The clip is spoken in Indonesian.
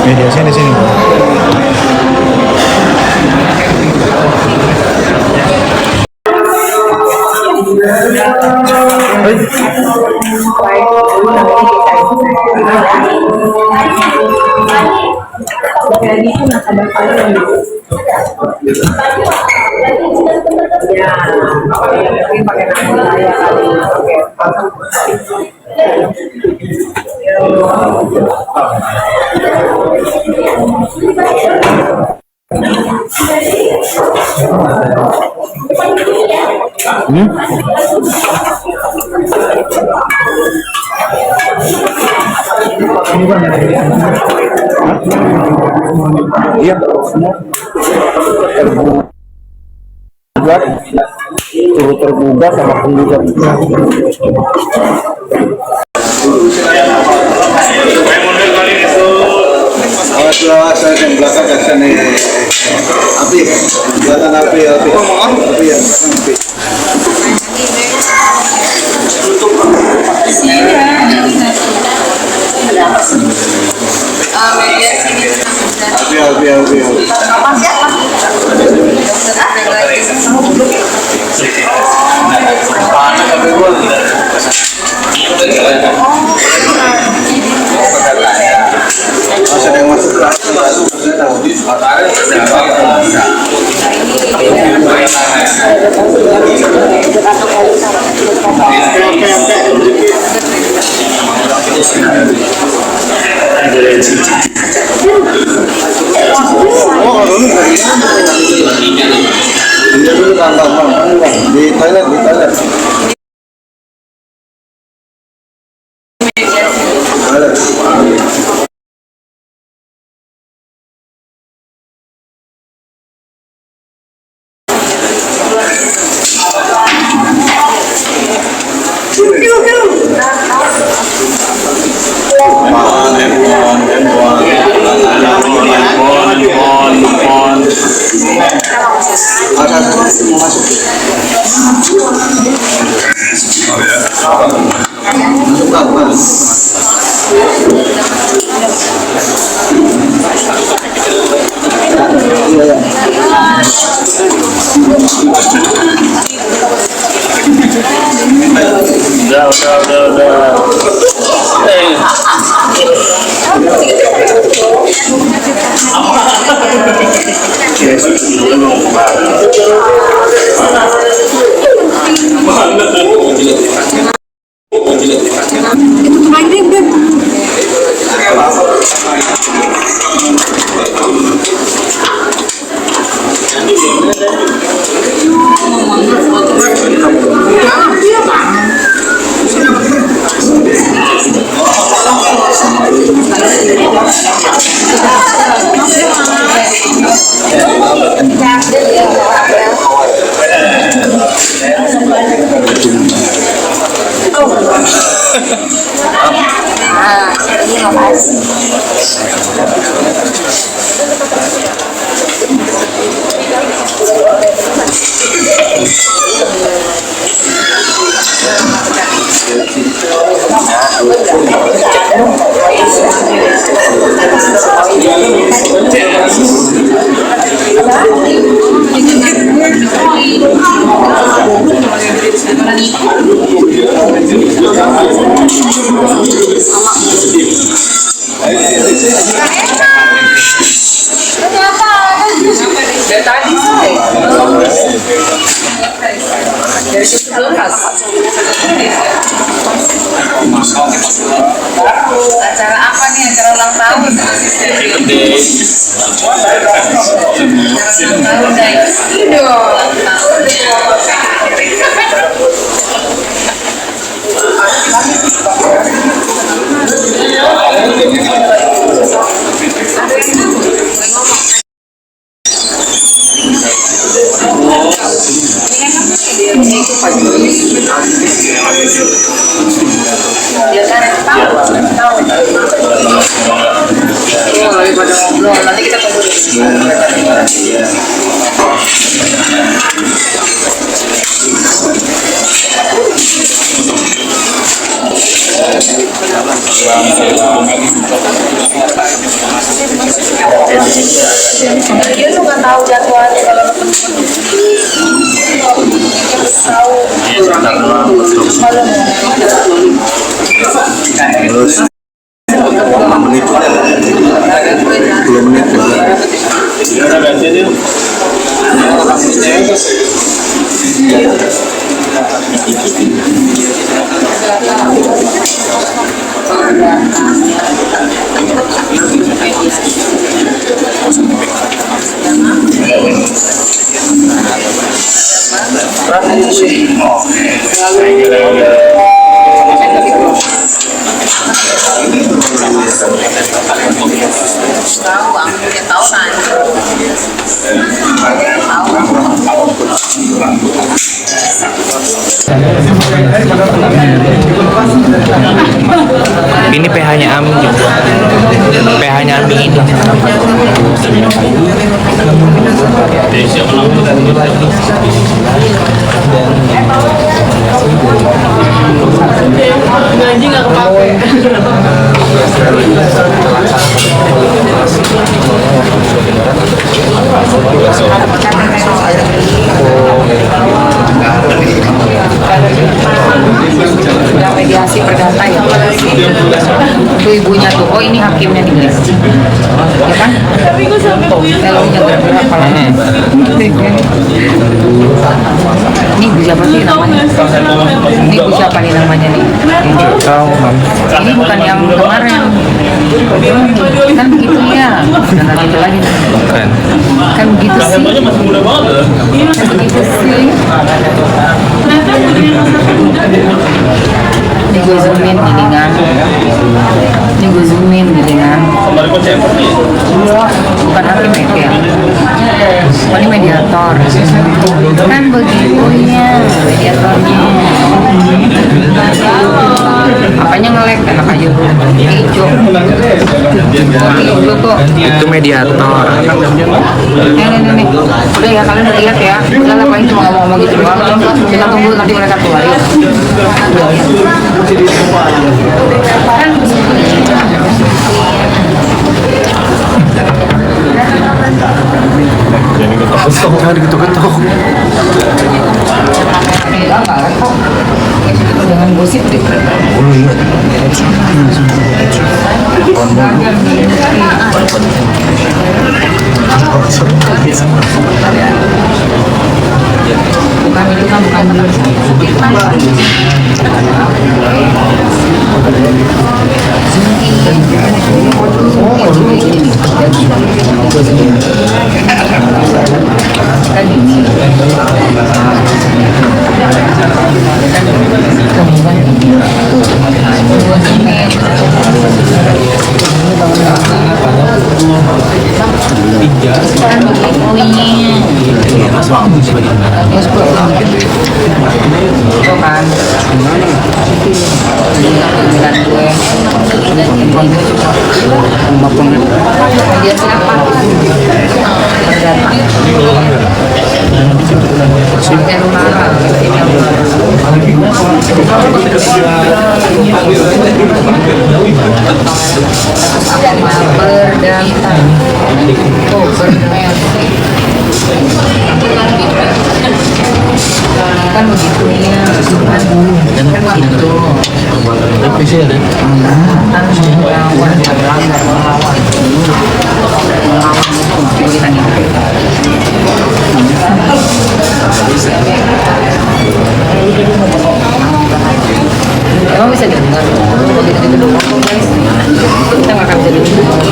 Media sini sini. Jadi itu nak ada file ya, mungkin pakai nama saya kali, Iya, tergugat, turut tergugat sama penggugat. Awas saya yang belakang kasih nih api, belakang api ya, belakang api. Api. Masih ada yang masuk di toilet. Udah. Tadi sih. Dari 11. Acara apa nih? Acara ulang tahun. Acara ulang tahun guys. Lagi pada ngobrol, nanti kita tunggu dulu. Dia tuh nggak tahu jadwalnya kalau tahu. Terus 10 menit 10 menit juga. Tahu, aku punya tahu kan. Ini pH-nya Ami juga. pH-nya Ami ini. Gaji nggak kepake. Udah mediasi perdata ya. Itu ibunya tuh, oh ini hakimnya nih guys. Ya kan? Elonya gerak-gerak kepalanya. Ini ibu siapa sih namanya? Ini ibu siapa nih namanya nih? Tahu, Mam. Ini bukan yang kemarin. Kan begitu ya. Dan gitu lagi. Bukan. Kan begitu sih. Kan begitu sih. Ini gue zoomin gini kan. Ini gue zoomin gini kan. Bukan hakim ya. Oh, ini mediator. Kan begitunya mediatornya. Apanya ngelek enak aja tuh. Hijau. Hijau tuh. Itu mediator. Nih. Udah ya, kalian udah lihat ya. Udah lah, paling cuma ngomong-ngomong gitu doang. Kita tunggu nanti mereka keluar yuk. Jangan diketuk-ketuk. Jangan gosip deh. Bukan itu kan bukan dia siapa? Perdata. Oh, berdata. Kan begitu ya, kan begitu. Melawan, emang bisa dengar? Kita nggak akan bisa dengar.